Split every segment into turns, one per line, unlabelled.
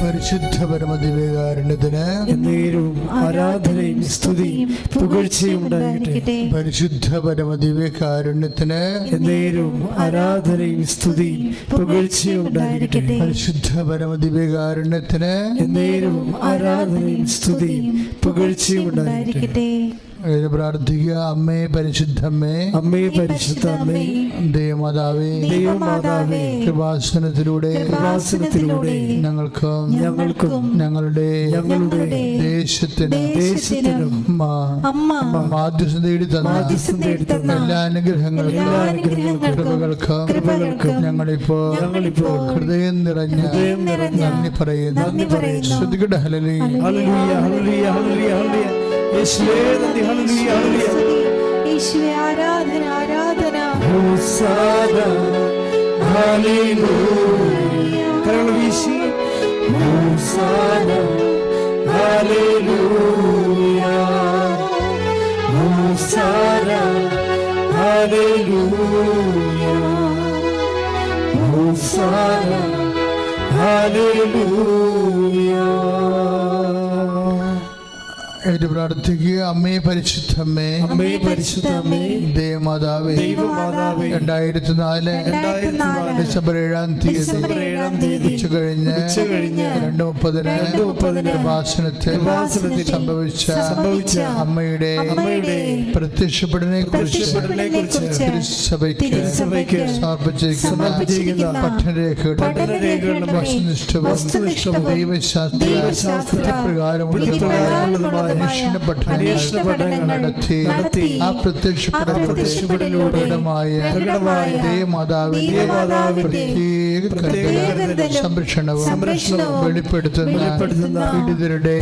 പരിശുദ്ധ പരമദിവ്യകാരുണ്യത്തിന്
എന്നേരവും ആരാധനയും സ്തുതിയും പുകഴ്ചയും ഉണ്ടായിരിക്കട്ടെ.
പരിശുദ്ധ പരമദിവ്യകാരുണ്യത്തിന്
എന്നേരവും ആരാധനയും സ്തുതിയും പുകഴ്ചയും ഉണ്ടായിരിക്കട്ടെ.
പരിശുദ്ധ പരമദിവ്യകാരുണ്യത്തിന്
എന്നേരവും ആരാധനയും സ്തുതിയും പുകഴ്ചയും ഉണ്ടായിരിക്കട്ടെ.
പ്രാർത്ഥിക്കുക. അമ്മേ പരിശുദ്ധമ്മേ,
അമ്മേ പരിശുദ്ധ അമ്മേ,
ദൈവമാതാവേ,
ദൈവമാതാവേ,
കൃപാസനത്തിലൂടെ ഞങ്ങൾക്കും ഞങ്ങളുടെ ദേശത്തിനും മാധ്യസ്ഥം തേടി തന്ന എല്ലാ അനുഗ്രഹങ്ങൾക്കും കൃപകൾക്കും ഞങ്ങളിപ്പോൾ ഹൃദയം നിറഞ്ഞ നന്ദി പറയുന്നു. ശ്രുതികട ഹല്ലേലൂയ,
ഹല്ലേലൂയ, ഹല്ലേലൂയ, ഹല്ലേലൂയ, ഹല്ലേലൂയ. യേശുവേ നന്ദി, ഹല്ലേലൂയ, ഹല്ലേലൂയ.
യേശുവേ ആരാധന, ആരാധന.
ഹോസാന, ഹല്ലേലൂയ. കരങ്ങൾ വീശി ഹോസാന, ഹല്ലേലൂയ, ഹോസാന, ഹല്ലേലൂയ, ഹോസാന, ഹല്ലേലൂയ.
പ്രാർത്ഥിക്കുക. അമ്മേ പരിശുദ്ധമ്മേ,
അമ്മേ പരിശുദ്ധ അമ്മേ,
ദൈവമാതാവേ,
ദൈവമാതാവേ,
2004 ഡിസംബർ 7-ാം തീയതി ഉച്ചകഴിഞ്ഞ് 2:30 കൃപാസനത്തിൽ സംഭവിച്ച അമ്മയുടെ പ്രത്യക്ഷപ്പെടലിനെ കുറിച്ച് സഭയ്ക്ക് സമർപ്പിച്ചിരിക്കുന്ന പഠനരേഖകളുടെ വസ്തുനിഷ്ഠവും ദൈവശാസ്ത്ര പ്രകാരമുള്ളതുമായ അന്വേഷണ പഠനങ്ങൾ നടത്തി ആ പ്രത്യക്ഷപ്പെടലിലൂടെ പ്രത്യേക സംരക്ഷണവും വെളിപ്പെടുത്തുന്ന പീഡിതരുടെ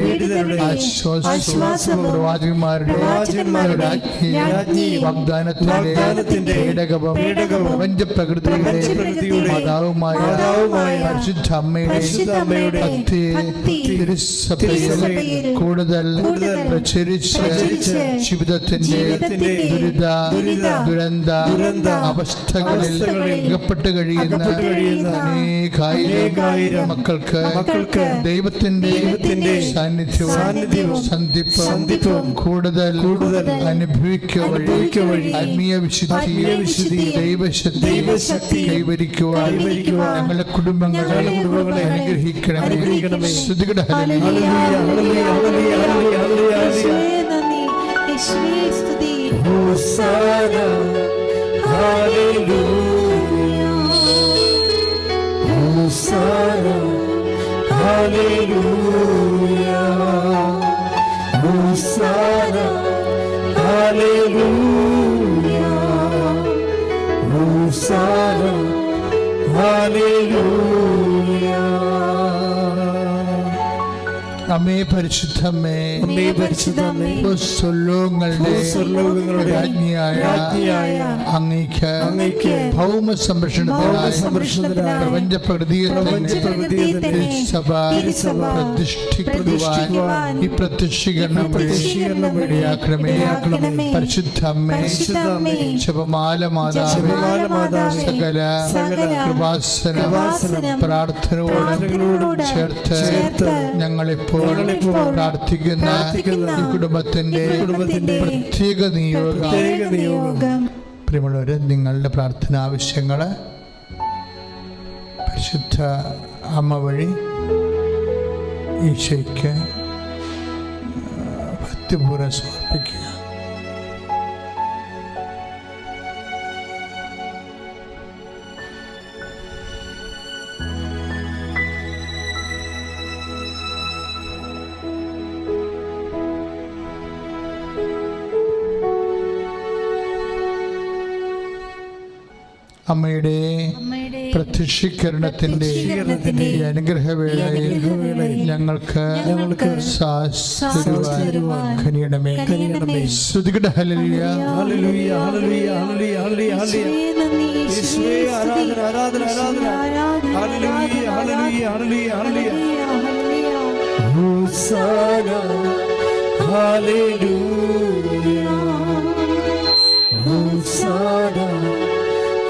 ആശ്വാസവും പ്രവാചകന്മാരുടെ വാഗ്ദാനത്തിന്റെ പേടകവും പ്രപഞ്ച പ്രകൃതിയുടെ മാതാവുമായ പരിശുദ്ധ അമ്മയുടെ തിരുസഭയിൽ കൂടുതൽ പ്രചരിച്ച് ജീവിതത്തിന്റെ ദുരന്ത അവസ്ഥകളിൽ അകപ്പെട്ട് കഴിയുന്ന അനേകായിരം മക്കൾക്ക് ദൈവത്തിന്റെ സാന്നിധ്യവും സന്ധിപ്പും കൂടുതൽ അനുഭവിക്കുക വഴി ആത്മീയ വിശുദ്ധി ദൈവശക്തി കൈവരിക്കുവാൻ ഞങ്ങളുടെ കുടുംബങ്ങളെ അനുഗ്രഹിക്കണമേ. ശ്രുതികട ഹല്ലേലൂയ,
ഹല്ലേലൂയ, ഹല്ലേലൂയ, ഹല്ലേലൂയ, ഹോസാന, ഹല്ലേലൂയ, ഹോസാന, ഹല്ലേലൂയ, ഹോസാന, ഹല്ലേലൂയ, ഹോസാന, ഹല്ലേലൂയ.
അമ്മേ പരിശുദ്ധമ്മേ,
അമ്മേ പരിശുദ്ധമ്മേ,
സ്വർലോകങ്ങളുടെ രാജ്ഞിയായ അങ്ങയ്ക്ക് ഭൗമ സംരക്ഷണത്തിനായി പ്രപഞ്ച പ്രകൃതിയെ സഭ പ്രതിഷ്ഠിക്കുവാൻ ഈ പ്രത്യക്ഷീകരണം വഴിയാക്കണമേ. പരിശുദ്ധ അമ്മേ, ജപമാല മാതാവേ, സകല കൃപാസന പ്രാർത്ഥനയോട് ചേർത്ത് ഞങ്ങളിപ്പോൾ പ്രാർത്ഥിക്കുന്ന ഈ കുടുംബത്തിന്റെ പ്രത്യേക നിയോഗം. പ്രിയമുള്ളവരെ, നിങ്ങളുടെ പ്രാർത്ഥന ആവശ്യങ്ങള് പരിശുദ്ധ അമ്മ വഴി ഈശോയ്ക്ക് ഭക്തിപൂർവ്വം സമർപ്പിക്കുക. അമ്മയുടെ പ്രത്യക്ഷീകരണത്തിന്റെ അനുഗ്രഹവേളയിൽ ഞങ്ങൾക്ക് കനിയണമേ. ശ്രുതികട ഹല്ലേലൂയ,
ഹല്ലേലൂയ, ഹല്ലേലൂയ, ഹല്ലേലൂയ, ഹല്ലേലൂയ. യേശുവേ ആരാധന, ആരാധന, ആരാധന. ഹല്ലേലൂയ, ഹല്ലേലൂയ, ഹല്ലേലൂയ, ഹല്ലേലൂയ. ഹോസാന, ഹല്ലേലൂയ, ഹോസാന,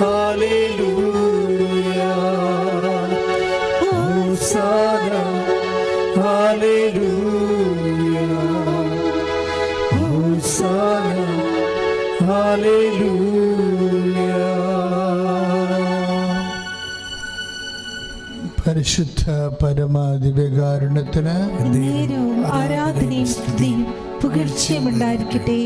ഹല്ലേലൂയ, ഹോസാന, ഹല്ലേലൂയ ഹോസാന ഹല്ലേലൂയ.
പരിശുദ്ധ പരമാദിവ്യകാരുണ്യത്തിന്
നേരവും ആരാധനയും സ്തുതിയും പുകഴ്ചയും ഉണ്ടായിരിക്കട്ടെ.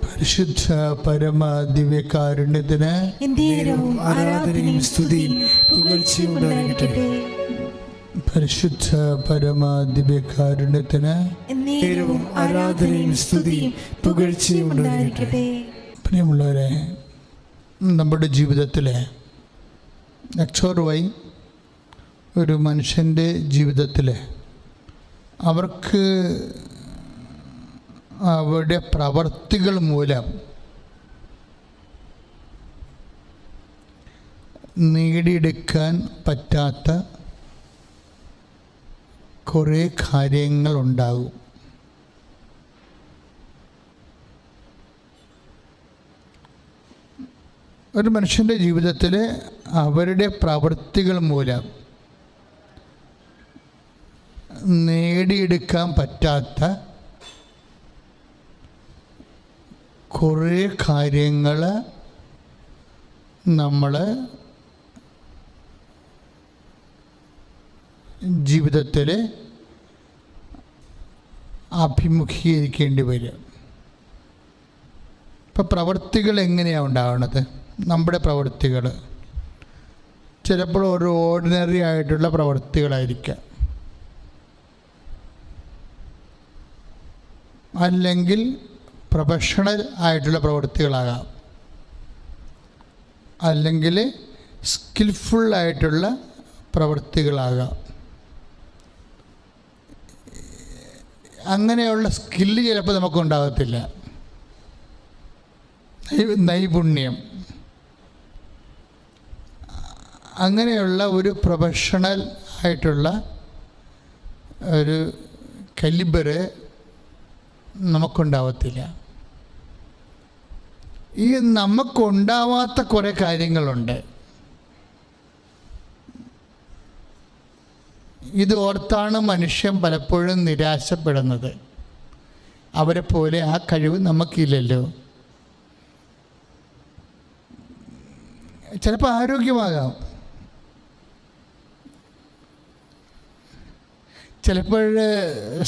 പരിശുദ്ധ പരമാദിവ്യകാരുണ്യത്തിന്
നേരവും ആരാധനയും സ്തുതിയും പുകഴ്ചയും ഉണ്ടായിരിക്കട്ടെ.
പരിശുദ്ധ പരമാദിവ്യകാരുണ്യത്തിന്
നേരവും ആരാധനയും സ്തുതിയും പുകഴ്ചയും ഉണ്ടായിരിക്കട്ടെ.
പ്രിയമുള്ളവരെ, നമ്മുടെ ജീവിതത്തിലെ എക്സോർവായി ഒരു മനുഷ്യൻ്റെ ജീവിതത്തിൽ അവർക്ക് അവരുടെ പ്രവർത്തികൾ മൂലം നേടിയെടുക്കാൻ പറ്റാത്ത കുറേ കാര്യങ്ങളുണ്ടാകും. ഒരു മനുഷ്യൻ്റെ ജീവിതത്തിൽ അവരുടെ പ്രവൃത്തികൾ മൂലം നേടിയെടുക്കാൻ പറ്റാത്ത കുറേ കാര്യങ്ങൾ നമ്മൾ ജീവിതത്തിൽ അഭിമുഖീകരിക്കേണ്ടി വരും. ഇപ്പം പ്രവൃത്തികൾ എങ്ങനെയാണ് ഉണ്ടാകുന്നത്? നമ്മുടെ പ്രവൃത്തികൾ ചിലപ്പോൾ ഒരു ഓർഡിനറി ആയിട്ടുള്ള പ്രവൃത്തികളായിരിക്കാം, അല്ലെങ്കിൽ പ്രൊഫഷണൽ ആയിട്ടുള്ള പ്രവൃത്തികളാകാം, അല്ലെങ്കിൽ സ്കിൽഫുള്ളായിട്ടുള്ള പ്രവൃത്തികളാകാം. അങ്ങനെയുള്ള സ്കില്ല് ചിലപ്പോൾ നമുക്കുണ്ടാകത്തില്ല, നൈപുണ്യം. അങ്ങനെയുള്ള ഒരു പ്രൊഫഷണൽ ആയിട്ടുള്ള ഒരു കലിബർ നമുക്കുണ്ടാവത്തില്ല. ഈ നമുക്കുണ്ടാവാത്ത കുറേ കാര്യങ്ങളുണ്ട്. ഇത് ഓർത്താണ് മനുഷ്യൻ പലപ്പോഴും നിരാശപ്പെടുന്നത്. അവരെ പോലെ ആ കഴിവ് നമുക്കില്ലല്ലോ. ചിലപ്പോൾ ആരോഗ്യമാകാം, ചിലപ്പോൾ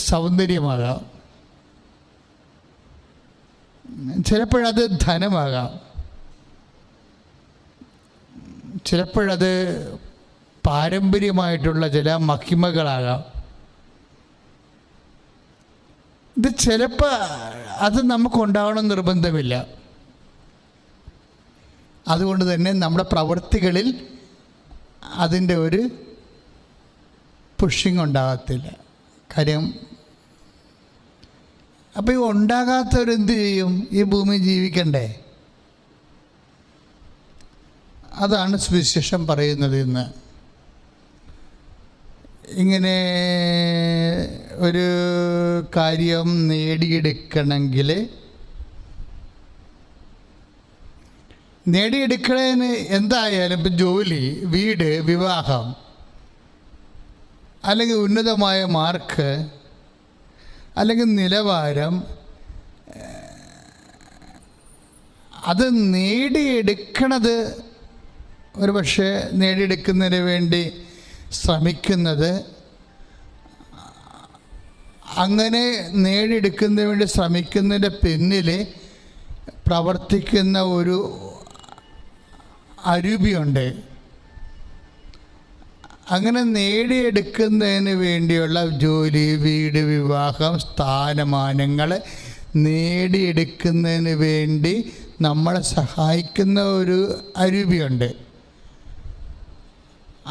സൗന്ദര്യമാകാം, ചിലപ്പോഴത് ധനമാകാം, ചിലപ്പോഴത് പാരമ്പര്യമായിട്ടുള്ള ചില മഹിമകളാകാം. ഇത് ചിലപ്പോൾ അത് നമുക്കുണ്ടാവണം നിർബന്ധമില്ല. അതുകൊണ്ട് തന്നെ നമ്മുടെ പ്രവൃത്തികളിൽ അതിൻ്റെ ഒരു പുഷിങ് ഉണ്ടാകത്തില്ല. കാര്യം അപ്പോൾ ഈ ഉണ്ടാകാത്തവരെന്ത് ചെയ്യും? ഈ ഭൂമി ജീവിക്കണ്ടേ? അതാണ് സുവിശേഷം പറയുന്നത്. ഇന്ന് ഇങ്ങനെ ഒരു കാര്യം നേടിയെടുക്കണമെങ്കിൽ നേടിയെടുക്കണതിന് എന്തായാലും ഇപ്പം ജോലി, വീട്, വിവാഹം, അല്ലെങ്കിൽ ഉന്നതമായ മാർക്ക്, അല്ലെങ്കിൽ നിലവാരം, അത് നേടിയെടുക്കണത് ഒരു പക്ഷേ നേടിയെടുക്കുന്നതിന് വേണ്ടി ശ്രമിക്കുന്നത്, അങ്ങനെ നേടിയെടുക്കുന്നതിന് വേണ്ടി ശ്രമിക്കുന്നതിൻ്റെ പിന്നിൽ പ്രവർത്തിക്കുന്ന ഒരു അരൂപിയുണ്ട്. അങ്ങനെ നേടിയെടുക്കുന്നതിന് വേണ്ടിയുള്ള ജോലി, വീട്, വിവാഹം, സ്ഥാനമാനങ്ങൾ നേടിയെടുക്കുന്നതിന് വേണ്ടി നമ്മളെ സഹായിക്കുന്ന ഒരു അരൂപിയുണ്ട്.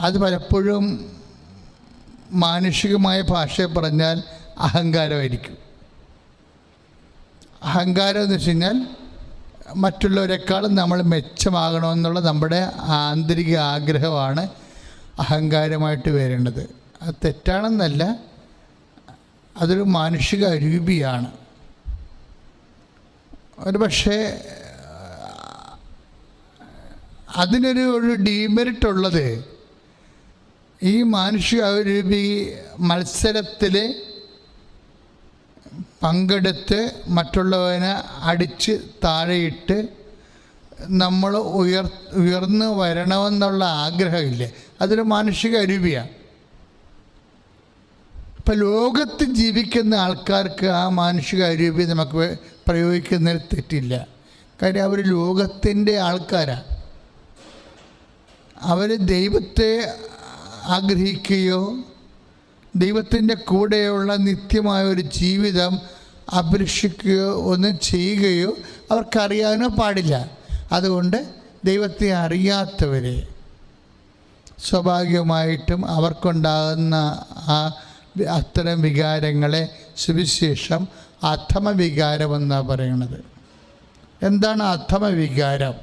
അത് പലപ്പോഴും മാനുഷികമായ ഭാഷയിൽ പറഞ്ഞാൽ അഹങ്കാരമായിരിക്കും. അഹങ്കാരം എന്ന് വെച്ച് കഴിഞ്ഞാൽ മറ്റുള്ളവരെക്കാളും നമ്മൾ മെച്ചമാകണമെന്നുള്ള നമ്മുടെ ആന്തരിക ആഗ്രഹമാണ് അഹങ്കാരമായിട്ട് വരേണ്ടത്. അത് തെറ്റാണെന്നല്ല, അതൊരു മാനുഷിക അരൂപിയാണ്. ഒരു പക്ഷേ അതിനൊരു ഡീമെറിറ്റ് ഉള്ളത് ഈ മാനുഷികാരൂപി മത്സരത്തിൽ പങ്കെടുത്ത് മറ്റുള്ളവനെ അടിച്ച് താഴെയിട്ട് നമ്മൾ ഉയർന്നു വരണമെന്നുള്ള ആഗ്രഹമില്ലേ, അതൊരു മാനുഷിക അരൂപിയാണ്. ഇപ്പം ലോകത്ത് ജീവിക്കുന്ന ആൾക്കാർക്ക് ആ മാനുഷിക അരൂപി നമുക്ക് പ്രയോഗിക്കുന്നതിൽ തെറ്റില്ല. കാര്യം അവർ ലോകത്തിൻ്റെ ആൾക്കാരാണ്. അവർ ദൈവത്തെ ആഗ്രഹിക്കുകയോ ദൈവത്തിൻ്റെ കൂടെയുള്ള നിത്യമായ ഒരു ജീവിതം അഭിലഷിക്കുകയോ ഒന്നും ചെയ്യുകയോ അവർക്കറിയാനോ പാടില്ല. അതുകൊണ്ട് ദൈവത്തെ അറിയാത്തവരെ സ്വാഭാവികമായിട്ടും അവർക്കുണ്ടാകുന്ന അത്തരം വികാരങ്ങളെ സുവിശേഷം അധമവികാരമെന്നാണ് പറയുന്നത്. എന്താണ് അധമവികാരം?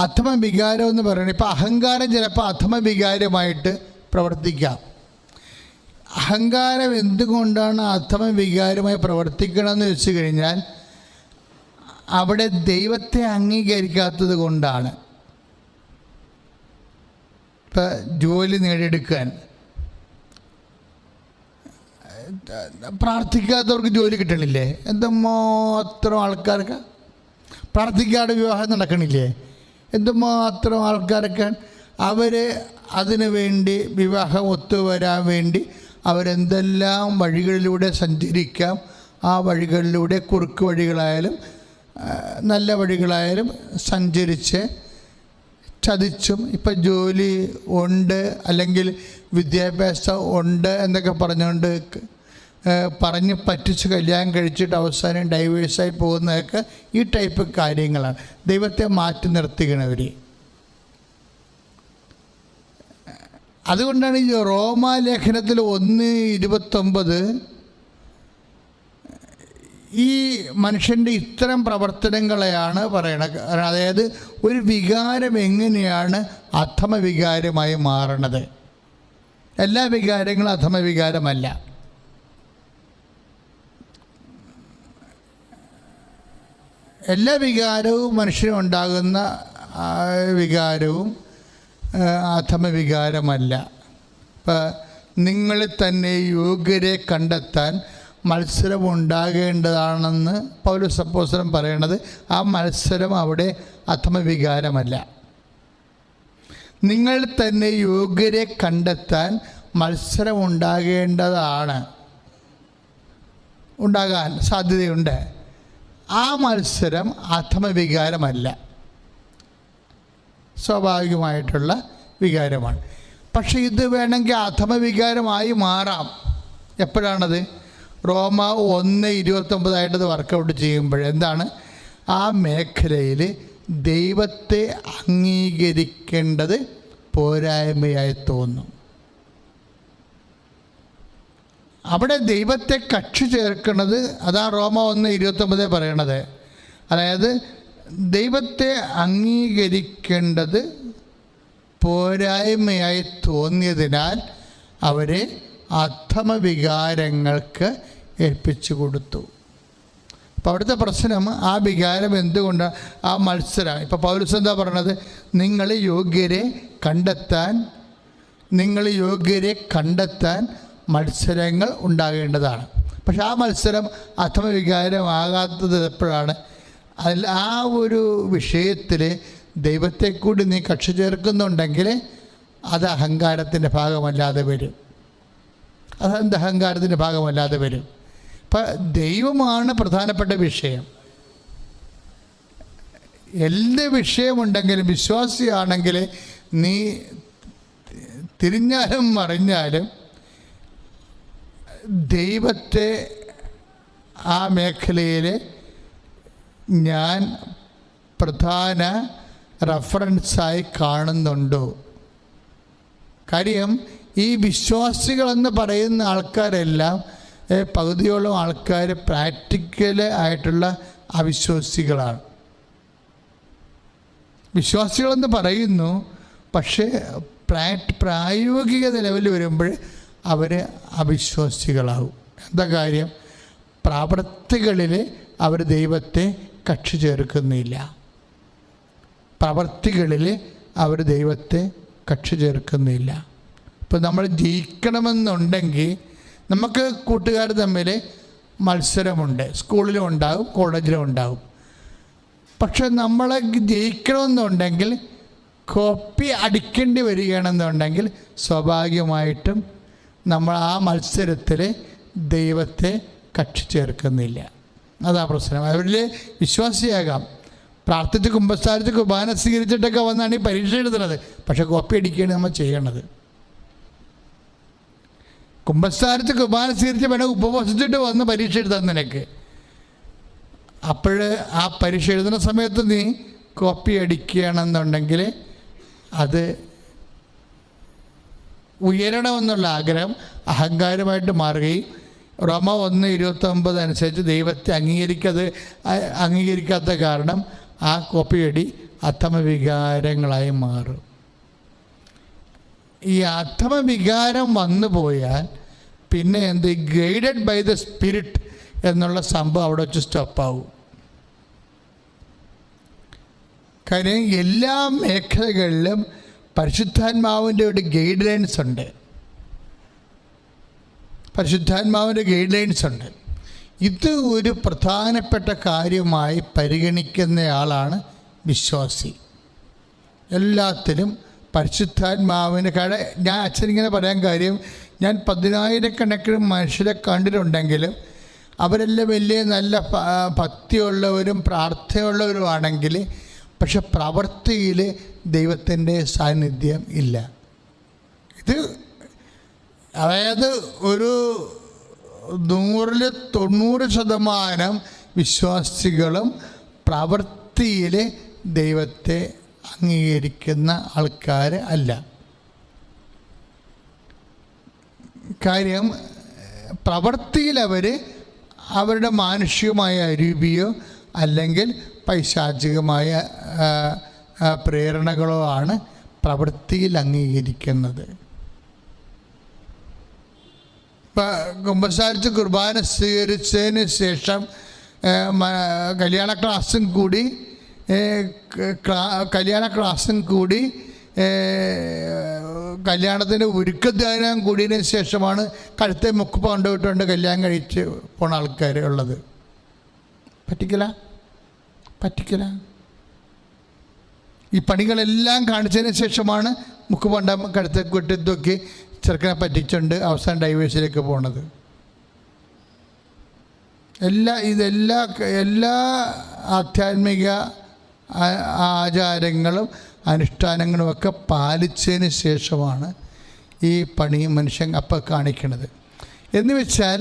അധമവികാരം എന്ന് പറയുന്നത്, ഇപ്പോൾ അഹങ്കാരം ചിലപ്പോൾ അധമവികാരമായിട്ട് പ്രവർത്തിക്കാം. അഹങ്കാരം എന്തുകൊണ്ടാണ് അധമവികാരമായി പ്രവർത്തിക്കണമെന്ന് വെച്ച് കഴിഞ്ഞാൽ അവിടെ ദൈവത്തെ അംഗീകരിക്കാത്തത് കൊണ്ടാണ്. ഇപ്പം ജോലി നേടിയെടുക്കാൻ പ്രാർത്ഥിക്കാത്തവർക്ക് ജോലി കിട്ടണില്ലേ? എന്തുമാത്രം ആൾക്കാർക്ക് പ്രാർത്ഥിക്കാതെ വിവാഹം നടക്കണില്ലേ? എന്തുമാത്രം ആൾക്കാരൊക്കെ അവർ അതിനു വേണ്ടി വിവാഹം ഒത്തുവരാൻ വേണ്ടി അവരെന്തെല്ലാം വഴികളിലൂടെ സഞ്ചരിക്കാം. ആ വഴികളിലൂടെ കുറുക്ക് വഴികളായാലും നല്ല വഴികളായാലും സഞ്ചരിച്ച് ചതിച്ചും ഇപ്പം ജോലി ഉണ്ട് അല്ലെങ്കിൽ വിദ്യാഭ്യാസം ഉണ്ട് എന്നൊക്കെ പറഞ്ഞുകൊണ്ട് പറഞ്ഞ് പറ്റിച്ച് കല്യാണം കഴിച്ചിട്ട് അവസാനം ഡൈവേഴ്സായി പോകുന്നതൊക്കെ ഈ ടൈപ്പ് കാര്യങ്ങളാണ്. ദൈവത്തെ മാറ്റി നിർത്തിക്കണവർ. അതുകൊണ്ടാണ് ഈ റോമാലേഖനത്തിൽ 1:29 ഈ മനുഷ്യൻ്റെ ഇത്തരം പ്രവർത്തനങ്ങളെയാണ് പറയണത്. അതായത് ഒരു വികാരം എങ്ങനെയാണ് അധമവികാരമായി മാറണത്. എല്ലാ വികാരങ്ങളും അധമവികാരമല്ല. എല്ലാ വികാരവും മനുഷ്യനുണ്ടാകുന്ന വികാരവും അധമവികാരമല്ല. ഇപ്പം നിങ്ങളിൽ തന്നെ യോഗ്യരെ കണ്ടെത്താൻ മത്സരമുണ്ടാകേണ്ടതാണെന്ന് പൗലോസ് അപ്പോസ്തലൻ പറയണത്. ആ മത്സരം അവിടെ അധമവികാരമല്ല. നിങ്ങൾ തന്നെ യോഗ്യരെ കണ്ടെത്താൻ മത്സരമുണ്ടാകേണ്ടതാണ്, ഉണ്ടാകാൻ സാധ്യതയുണ്ട്. ആ മത്സരം അധമവികാരമല്ല, സ്വാഭാവികമായിട്ടുള്ള വികാരമാണ്. പക്ഷെ ഇത് വേണമെങ്കിൽ അധമവികാരമായി മാറാം. എപ്പോഴാണത്? റോമ 1:29 വർക്കൗട്ട് ചെയ്യുമ്പോൾ എന്താണ്? ആ മേഖലയിൽ ദൈവത്തെ അംഗീകരിക്കേണ്ടത് പോരായ്മയായി തോന്നും. അവിടെ ദൈവത്തെ കക്ഷി ചേർക്കുന്നത് അതാണ് റോമ 1:29 പറയണത്. അതായത് ദൈവത്തെ അംഗീകരിക്കേണ്ടത് പോരായ്മയായി തോന്നിയതിനാൽ അവരെ അധമവികാരങ്ങൾക്ക് ഏൽപ്പിച്ചു കൊടുത്തു. അപ്പോൾ അവിടുത്തെ പ്രശ്നം ആ വികാരം എന്തുകൊണ്ടാണ്? ആ മത്സരം. ഇപ്പോൾ പൗലോസ് എന്താ പറയണത്? നിങ്ങൾ യോഗ്യരെ കണ്ടെത്താൻ മത്സരങ്ങൾ ഉണ്ടാകേണ്ടതാണ്. പക്ഷെ ആ മത്സരം അധമവികാരമാകാത്തത് എപ്പോഴാണ്? അതിൽ ആ ഒരു വിഷയത്തിൽ ദൈവത്തെ കൂടി നീ കക്ഷി ചേർക്കുന്നുണ്ടെങ്കിൽ അത് അഹങ്കാരത്തിൻ്റെ ഭാഗമല്ലാതെ വരും. അതെന്ത് അഹങ്കാരത്തിൻ്റെ ഭാഗമല്ലാതെ വരും. അപ്പം ദൈവമാണ് പ്രധാനപ്പെട്ട വിഷയം. എന്ത് വിഷയമുണ്ടെങ്കിലും വിശ്വാസിയാണെങ്കിൽ നീ തിരിഞ്ഞാലും മറിഞ്ഞാലും ദൈവത്തെ ആ മേഖലയിൽ ഞാൻ പ്രധാന റഫറൻസായി കാണുന്നുണ്ടോ? കാര്യം ഈ വിശ്വാസികളെന്ന് പറയുന്ന ആൾക്കാരെല്ലാം പകുതിയോളം ആൾക്കാർ പ്രാക്ടിക്കൽ ആയിട്ടുള്ള അവിശ്വാസികളാണ്. വിശ്വാസികളെന്ന് പറയുന്നു, പക്ഷേ പ്രായോഗിക ലെവലിൽ വരുമ്പോൾ അവർ അവിശ്വാസികളാവും. എന്താ കാര്യം? പ്രവൃത്തികളിൽ അവർ ദൈവത്തെ കക്ഷി ചേർക്കുന്നില്ല. പ്രവൃത്തികളിൽ അവർ ദൈവത്തെ കക്ഷി ചേർക്കുന്നില്ല. ഇപ്പം നമ്മൾ ജയിക്കണമെന്നുണ്ടെങ്കിൽ നമുക്ക് കൂട്ടുകാർ തമ്മിൽ മത്സരമുണ്ട്, സ്കൂളിലും ഉണ്ടാകും, കോളേജിലും ഉണ്ടാകും. പക്ഷെ നമ്മളെ ജയിക്കണമെന്നുണ്ടെങ്കിൽ കോപ്പി അടിക്കേണ്ടി വരികയാണെന്നുണ്ടെങ്കിൽ സ്വാഭാവികമായിട്ടും നമ്മൾ ആ മത്സരത്തിൽ ദൈവത്തെ കക്ഷി ചേർക്കുന്നില്ല. അതാ പ്രശ്നം. അവരിൽ വിശ്വാസിയാകാം, പ്രാർത്ഥിച്ച് കുമ്പസാരിച്ച് കുർബാന സ്വീകരിച്ചിട്ടൊക്കെ വന്നാണ് ഈ പരീക്ഷ എഴുതുന്നത്, പക്ഷെ കോപ്പി അടിക്കുകയാണ് നമ്മൾ ചെയ്യണത്. കുമ്പസാരിച്ച് കുർബാന സ്വീകരിച്ച് വേണം ഉപവസിച്ചിട്ട് വന്ന് പരീക്ഷ എഴുതാൻ നിനക്ക്. അപ്പോൾ ആ പരീക്ഷ എഴുതുന്ന സമയത്ത് നീ കോപ്പി അടിക്കുകയാണെന്നുണ്ടെങ്കിൽ അത് ഉയരണമെന്നുള്ള ആഗ്രഹം അഹങ്കാരമായിട്ട് മാറുകയും റോമ 1:29 അനുസരിച്ച് ദൈവത്തെ അംഗീകരിക്കാത്ത കാരണം ആ കോപ്പിയടി അധമവികാരങ്ങളായി മാറും. ഈ അധമവികാരം വന്നു പോയാൽ പിന്നെ എന്ത്, ഗൈഡഡ് ബൈ ദ സ്പിരിറ്റ് എന്നുള്ള സംഭവം അവിടെ വെച്ച് സ്റ്റോപ്പാവും. കാര്യം എല്ലാ മേഖലകളിലും പരിശുദ്ധാത്മാവിൻ്റെ ഒരു ഗൈഡ് ലൈൻസ് ഉണ്ട്. പരിശുദ്ധാത്മാവിൻ്റെ ഗൈഡ് ലൈൻസ് ഉണ്ട്. ഇത് ഒരു പ്രധാനപ്പെട്ട കാര്യമായി പരിഗണിക്കുന്നയാളാണ് വിശ്വാസി. എല്ലാത്തിലും പരിശുദ്ധാത്മാവിൻ്റെ ഞാൻ അച്ഛനിങ്ങനെ പറയാൻ കാര്യം, ഞാൻ 10,000 മനുഷ്യരെ കണ്ടിട്ടുണ്ടെങ്കിലും അവരെല്ലാം വലിയ നല്ല ഭക്തിയുള്ളവരും പ്രാർത്ഥനയുള്ളവരുമാണെങ്കിൽ പക്ഷെ പ്രവൃത്തിയിൽ ദൈവത്തിൻ്റെ സാന്നിധ്യം ഇല്ല. ഇത് അതായത് ഒരു 100-90% വിശ്വാസികളും പ്രവൃത്തിയിൽ ദൈവത്തെ അംഗീകരിക്കുന്ന ആൾക്കാർ അല്ല. കാര്യം പ്രവൃത്തിയിൽ അവരുടെ മാനുഷികമായ അരൂപിയോ അല്ലെങ്കിൽ പൈശാചികമായ പ്രേരണകളോ ആണ് പ്രവൃത്തിയിൽ അംഗീകരിക്കുന്നത്. ഇപ്പം കുമ്പസാരിച്ച് കുർബാന സ്വീകരിച്ചതിന് ശേഷം കല്യാണ ക്ലാസ്സും കൂടി കല്യാണത്തിൻ്റെ ഒരുക്കധാനം കൂടിയതിന് ശേഷമാണ് കഴുത്തെ മുക്ക് കൊണ്ടുപോയിട്ടുണ്ട് കല്യാണം കഴിച്ച് പോണ ആൾക്കാർ ഉള്ളത്. പറ്റിക്കല. ഈ പണികളെല്ലാം കാണിച്ചതിന് ശേഷമാണ് മുക്ക് കൊണ്ട കഴുത്തെ കൊട്ടിത്തൊക്കെ ചെറുക്കനെ പറ്റിച്ചുണ്ട് അവസാനം ഡൈവേഴ്സിലേക്ക് പോണത്. എല്ലാ ആധ്യാത്മിക ആചാരങ്ങളും അനുഷ്ഠാനങ്ങളുമൊക്കെ പാലിച്ചതിന് ശേഷമാണ് ഈ പണി മനുഷ്യൻ അപ്പം കാണിക്കുന്നത്. എന്ന് വെച്ചാൽ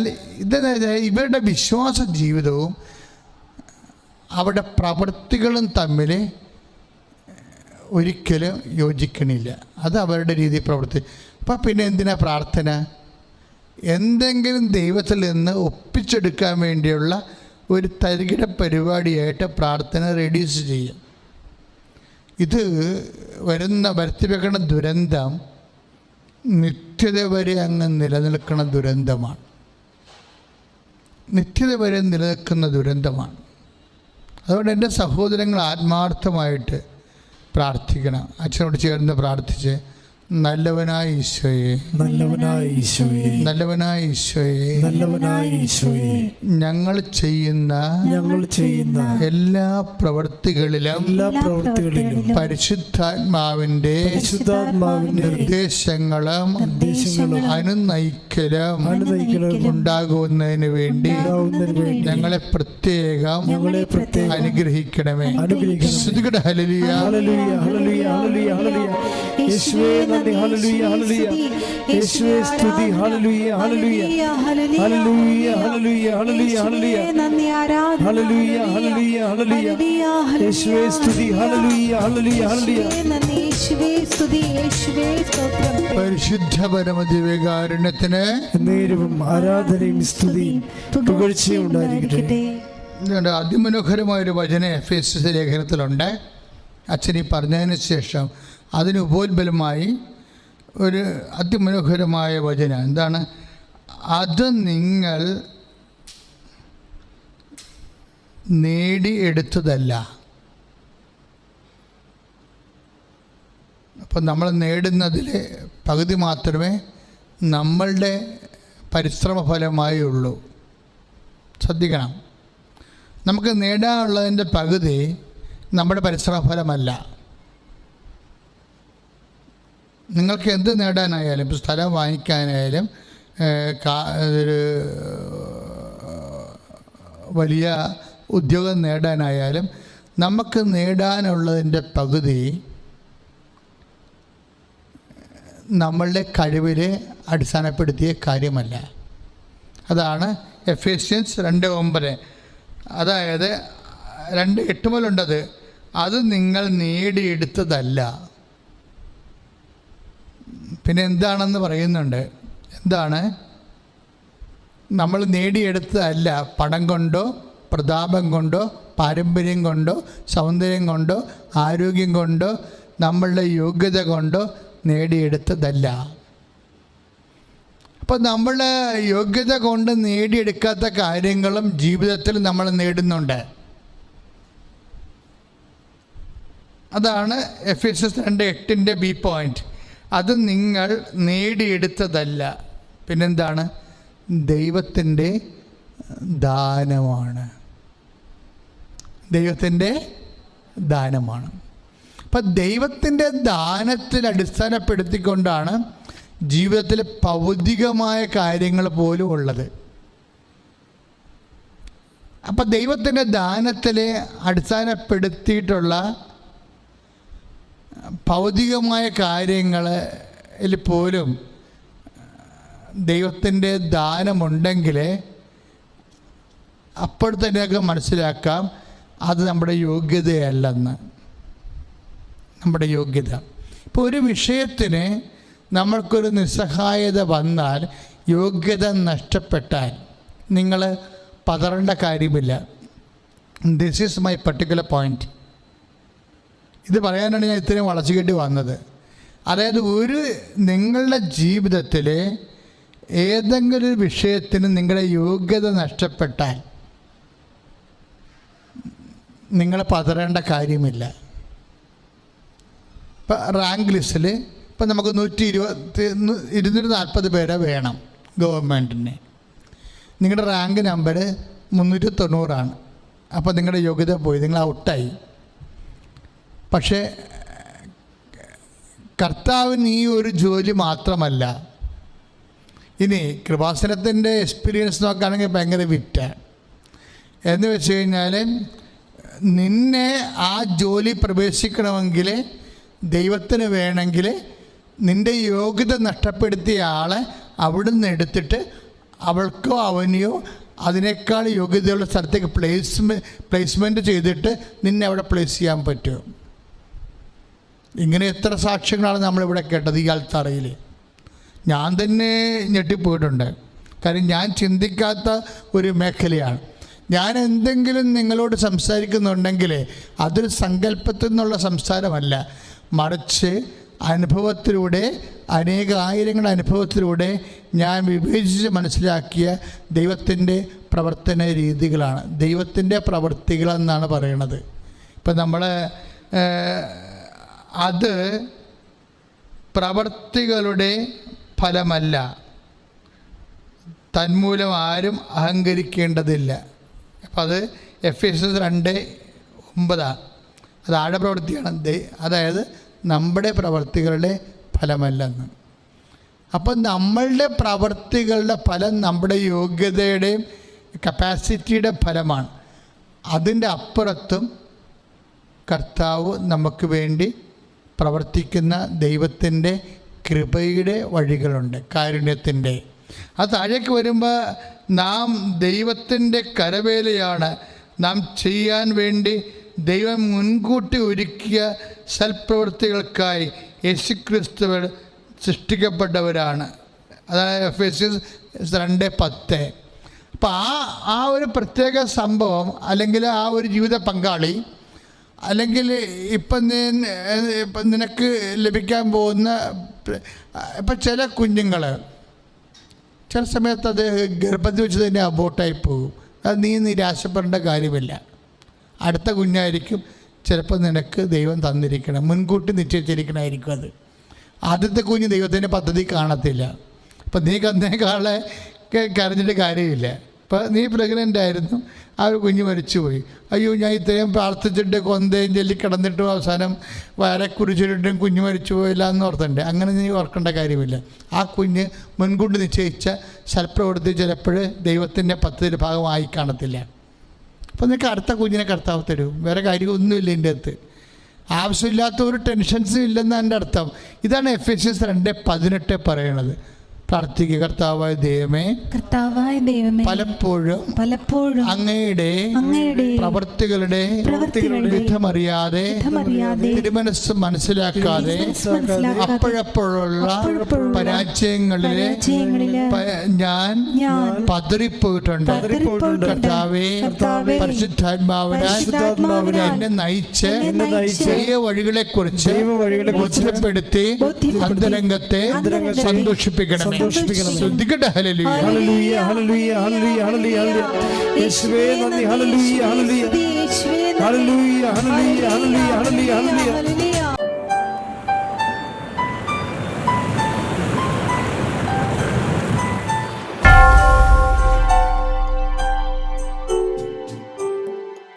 ഇവരുടെ വിശ്വാസ ജീവിതവും അവരുടെ പ്രവൃത്തികളും തമ്മിൽ ഒരിക്കലും യോജിക്കണില്ല. അത് അവരുടെ രീതി പ്രവൃത്തി. അപ്പം പിന്നെ എന്തിനാ പ്രാർത്ഥന? എന്തെങ്കിലും ദൈവത്തിൽ നിന്ന് ഒപ്പിച്ചെടുക്കാൻ വേണ്ടിയുള്ള ഒരു തരികിട പരിപാടിയായിട്ട് പ്രാർത്ഥന റെഡ്യൂസ് ചെയ്യും. ഇത് വരുത്തി വെക്കുന്ന ദുരന്തം നിത്യത വരെ അങ്ങ് നിലനിൽക്കുന്ന ദുരന്തമാണ്. നിത്യത വരെ നിലനിൽക്കുന്ന ദുരന്തമാണ്. അതുകൊണ്ട് എൻ്റെ സഹോദരങ്ങൾ ആത്മാർത്ഥമായിട്ട് പ്രാർത്ഥിക്കണം. അച്ഛനോട് ചേർന്ന് പ്രാർത്ഥിച്ച് നല്ലവനായ ഈശോയെ,
നല്ലവനായ ഈശോയെ,
നല്ലവനായ ഈശോയെ,
നല്ലവനായ ഈശോയെ,
ഞങ്ങൾ ചെയ്യുന്ന എല്ലാ പ്രവൃത്തികളിലും പരിശുദ്ധാത്മാവിൻ്റെ നിർദ്ദേശങ്ങളും അനുനയിക്കലും ഉണ്ടാകുന്നതിന് വേണ്ടി ഞങ്ങളെ പ്രത്യേകം അനുഗ്രഹിക്കണമേ. ഹല്ലേലൂയ,
ഹല്ലേലൂയ, ഹല്ലേലൂയ, ഹല്ലേലൂയ. യേശുവേ നന്ദി, ഹല്ലേലൂയ, ഹല്ലേലൂയ. യേശുവേ സ്തുതി, ഹല്ലേലൂയ, ഹല്ലേലൂയ, ഹല്ലേലൂയ, ഹല്ലേലൂയ, ഹല്ലേലൂയ, ഹല്ലേലൂയ.
നന്ദി, ആരാധന.
ഹല്ലേലൂയ, ഹല്ലേലൂയ, ഹല്ലേലൂയ. യേശുവേ സ്തുതി, ഹല്ലേലൂയ, ഹല്ലേലൂയ, ഹല്ലേലൂയ.
യേശുവേ സ്തുതി, യേശുവേ സ്തോത്രം.
പരിശുദ്ധ പരമദിവ്യകാരുണ്യത്തിന്
നേരവും ആരാധനയും സ്തുതിയും പുകഴ്ചയും ഉണ്ടായിരിക്കട്ടെ.
അതിമനോഹരമായൊരു വചനം എഫേസ്യസ് ലേഖനത്തിലുണ്ട്. അച്ഛൻ ഈ പറഞ്ഞതിന് ശേഷം അതിന് ഉപോത്ബലമായി ഒരു അതിമനോഹരമായ വചനം. എന്താണ്? അത് നിങ്ങൾ നേടിയെടുത്തതല്ല, അപ്പോൾ നമ്മൾ നേടുന്നതിൽ പകുതി മാത്രമേ നമ്മളുടെ പരിശ്രമ ഫലമായി ഉള്ളൂ. ശ്രദ്ധിക്കണം, നമുക്ക് നേടാനുള്ളതിൻ്റെ പകുതി നമ്മുടെ പരിശ്രമ ഫലമല്ല. നിങ്ങൾക്ക് എന്ത് നേടാനായാലും, ഇപ്പോൾ സ്ഥലം വാങ്ങിക്കാനായാലും, ഒരു വലിയ ഉദ്യോഗം നേടാനായാലും, നമുക്ക് നേടാനുള്ളതിൻ്റെ പകുതി നമ്മളുടെ കഴിവിനെ അടിസ്ഥാനപ്പെടുത്തിയ കാര്യമല്ല. അതാണ് എഫേസ്യൻസ് 2:9. അതായത് 2:8 മുതലുണ്ടത്. അത് നിങ്ങൾ നേടിയെടുത്തതല്ല. പിന്നെ എന്താണെന്ന് പറയുന്നുണ്ട്. എന്താണ്? നമ്മൾ നേടിയെടുത്തതല്ല. പണം കൊണ്ടോ, പ്രതാപം കൊണ്ടോ, പാരമ്പര്യം കൊണ്ടോ, സൗന്ദര്യം കൊണ്ടോ, ആരോഗ്യം കൊണ്ടോ, നമ്മളുടെ യോഗ്യത കൊണ്ടോ നേടിയെടുത്തതല്ല. അപ്പോൾ നമ്മൾ യോഗ്യത കൊണ്ട് നേടിയെടുക്കാത്ത കാര്യങ്ങളും ജീവിതത്തിൽ നമ്മൾ നേടുന്നുണ്ട്. അതാണ് എഫേസ്യസ് 2:8 ബി പോയിന്റ്. അത് നിങ്ങൾ നേടിയെടുത്തതല്ല. പിന്നെന്താണ്? ദൈവത്തിൻ്റെ ദാനമാണ്. ദൈവത്തിൻ്റെ ദാനമാണ്. അപ്പം ദൈവത്തിൻ്റെ ദാനത്തിൽ അടിസ്ഥാനപ്പെടുത്തിക്കൊണ്ടാണ് ജീവിതത്തിൽ ഭൗതികമായ കാര്യങ്ങൾ പോലും ഉള്ളത്. അപ്പം ദൈവത്തിൻ്റെ ദാനത്തിലെ അടിസ്ഥാനപ്പെടുത്തിയിട്ടുള്ള ഭൗതികമായ കാര്യങ്ങളിൽ പോലും ദൈവത്തിൻ്റെ ദാനമുണ്ടെങ്കിൽ അപ്പോൾ തന്നെയൊക്കെ മനസ്സിലാക്കാം അത് നമ്മുടെ യോഗ്യതയല്ലെന്ന്. നമ്മുടെ യോഗ്യത. ഇപ്പോൾ ഒരു വിഷയത്തിന് നമ്മൾക്കൊരു നിസ്സഹായത വന്നാൽ, യോഗ്യത നഷ്ടപ്പെട്ടാൽ നിങ്ങൾ പതറേണ്ട കാര്യമില്ല. This is my particular point. ഇത് പറയാനാണ് ഞാൻ ഇത്രയും വളച്ചുകെട്ടി വന്നത്. അതായത് നിങ്ങളുടെ ജീവിതത്തിൽ ഏതെങ്കിലും ഒരു വിഷയത്തിന് നിങ്ങളുടെ യോഗ്യത നഷ്ടപ്പെട്ടാൽ നിങ്ങൾ പതറേണ്ട കാര്യമില്ല. ഇപ്പം റാങ്ക് ലിസ്റ്റിൽ ഇപ്പം നമുക്ക് 240 പേരെ വേണം ഗവൺമെൻറ്റിന്. നിങ്ങളുടെ റാങ്ക് നമ്പർ 390. അപ്പോൾ നിങ്ങളുടെ യോഗ്യത പോയി, നിങ്ങൾ ഔട്ടായി. പക്ഷേ കർത്താവിന് ഈ ഒരു ജോലി മാത്രമല്ല. ഇനി കൃപാസനത്തിൻ്റെ എക്സ്പീരിയൻസ് നോക്കുകയാണെങ്കിൽ ഭയങ്കര വിറ്റാണ്. എന്ന് വെച്ച് കഴിഞ്ഞാൽ നിന്നെ ആ ജോലി പ്രവേശിക്കണമെങ്കിൽ ദൈവത്തിന് വേണമെങ്കിൽ നിൻ്റെ യോഗ്യത നഷ്ടപ്പെടുത്തിയ ആളെ അവിടുന്ന് എടുത്തിട്ട് അവൾക്കോ അവനെയോ അതിനേക്കാൾ യോഗ്യതയുള്ള സ്ഥലത്തേക്ക് പ്ലേസ്മെൻറ്റ് ചെയ്തിട്ട് നിന്നെ അവിടെ പ്ലേസ് ചെയ്യാൻ പറ്റും. ഇങ്ങനെ എത്ര സാക്ഷ്യങ്ങളാണ് നമ്മളിവിടെ കേട്ടത് ഈ ആൾത്തറയിൽ. ഞാൻ തന്നെ ഞെട്ടിപ്പോയിട്ടുണ്ട്. കാര്യം ഞാൻ ചിന്തിക്കാത്ത ഒരു മേഖലയാണ്. ഞാൻ എന്തെങ്കിലും നിങ്ങളോട് സംസാരിക്കുന്നുണ്ടെങ്കിൽ അതൊരു സങ്കല്പത്തിൽ നിന്നുള്ള സംസാരമല്ല, മറിച്ച് അനുഭവത്തിലൂടെ, അനേകായിരങ്ങളുടെ അനുഭവത്തിലൂടെ ഞാൻ വിവേചിച്ച് മനസ്സിലാക്കിയ ദൈവത്തിൻ്റെ പ്രവർത്തന രീതികളാണ്. ദൈവത്തിൻ്റെ പ്രവർത്തികളെന്നാണ് പറയണത്. ഇപ്പം നമ്മൾ അത് പ്രവർത്തികളുടെ ഫലമല്ല. തന്മൂലം ആരും അഹങ്കരിക്കേണ്ടതില്ല. അപ്പം അത് എഫേസ്യസ് 2:9. അത് ആടെ പ്രവൃത്തിയാണ്. അതായത് നമ്മുടെ പ്രവർത്തികളുടെ ഫലമല്ലെന്ന്. അപ്പം നമ്മളുടെ പ്രവർത്തികളുടെ ഫലം നമ്മുടെ യോഗ്യതയുടെയും കപ്പാസിറ്റിയുടെ ഫലമാണ്. അതിൻ്റെ അപ്പുറത്തും കർത്താവ് നമുക്ക് വേണ്ടി പ്രവർത്തിക്കുന്ന ദൈവത്തിൻ്റെ കൃപയുടെ വഴികളുണ്ട്, കാരുണ്യത്തിൻ്റെ. അത് താഴേക്ക് വരുമ്പോൾ നാം ദൈവത്തിൻ്റെ കരവേലയാണ്. നാം ചെയ്യാൻ വേണ്ടി ദൈവം മുൻകൂട്ടി ഒരുക്കിയ സൽപ്രവൃത്തികൾക്കായി യേശുക്രിസ്തുവിൽ സൃഷ്ടിക്കപ്പെട്ടവരാണ്. അതായത് എഫേസ്യസ് 2:10. അപ്പോൾ ആ ഒരു പ്രത്യേക സംഭവം, അല്ലെങ്കിൽ ആ ഒരു ജീവിത പങ്കാളി, അല്ലെങ്കിൽ ഇപ്പം നിനക്ക് ലഭിക്കാൻ പോകുന്ന ഇപ്പം ചില കുഞ്ഞുങ്ങൾ ചില സമയത്ത് അത് ഗർഭത്തിൽ വെച്ച് തന്നെ അബോട്ടായി പോകും. അത് നീ നിരാശപ്പെടേണ്ട കാര്യമില്ല. അടുത്ത കുഞ്ഞായിരിക്കും, ചിലപ്പോൾ നിനക്ക് ദൈവം തന്നിരിക്കണം, മുൻകൂട്ടി നിശ്ചയിച്ചിരിക്കണമായിരിക്കും. അത് ആദ്യത്തെ കുഞ്ഞ് ദൈവത്തിൻ്റെ പദ്ധതി കാണത്തില്ല. അപ്പം നീ കന്നേക്കാളെ കരഞ്ഞിട്ട് കാര്യമില്ല. ഇപ്പം നീ പ്രഗ്നൻ്റ് ആയിരുന്നു, ആ ഒരു കുഞ്ഞ് മരിച്ചുപോയി. അയ്യോ, ഞാൻ ഇത്രയും പ്രാർത്ഥിച്ചിട്ട് കൊന്തയും ചൊല്ലി കിടന്നിട്ടും അവസാനം വയറെ കുറിച്ചിട്ടും കുഞ്ഞ് മരിച്ചു പോയില്ല എന്ന് ഓർത്തണ്ടേ? അങ്ങനെ നീ ഓർക്കേണ്ട കാര്യമില്ല. ആ കുഞ്ഞ് മുൻകൂട്ടി നിശ്ചയിച്ച സൽപ്രവൃത്തി ചിലപ്പോൾ ദൈവത്തിൻ്റെ പദ്ധതിയുടെ ഭാഗമായി കാണത്തില്ല. അപ്പോൾ നിനക്ക് അടുത്ത കുഞ്ഞിനെ കർത്താവ് തരും. വേറെ കാര്യമൊന്നുമില്ല ഇതിൻ്റെ അകത്ത്. ആവശ്യമില്ലാത്ത ഒരു ടെൻഷൻസും ഇല്ലെന്നാണ് എൻ്റെ അർത്ഥം. ഇതാണ് എഫെസ്യസ് 2:18 പറയണത്. പ്രാർത്ഥിക്കുക, കർത്താവായ ദൈവമേ, പലപ്പോഴും അങ്ങയുടെ പ്രവൃത്തികളുടെ വിധമറിയാതെ തിരുമനസ് മനസ്സിലാക്കാതെ അപ്പോഴപ്പോഴുള്ള പരാജയങ്ങളിലെ ഞാൻ പതറിപ്പോയിട്ടുണ്ട്. കർത്താവേ, പരിശുദ്ധാത്മാവിനാൽ എന്നെ നയിച്ച് വഴികളെക്കുറിച്ച് ബോധ്യപ്പെടുത്തി അന്തരംഗത്തെ സന്തോഷിപ്പിക്കണം. ശ്രദ്ധിക്കട്ടെ. ഹല്ലേലൂയ,
ഹല്ലേലൂയ, ഹല്ലേലൂയ, ഹല്ലേലൂയ, ഹല്ലേലൂയ. യേശുവേ നന്ദി. ഹല്ലേലൂയ, ഹല്ലേലൂയ, ഹല്ലേലൂയ, ഹല്ലേലൂയ, ഹല്ലേലൂയ, ഹല്ലേലൂയ, ഹല്ലേലൂയ.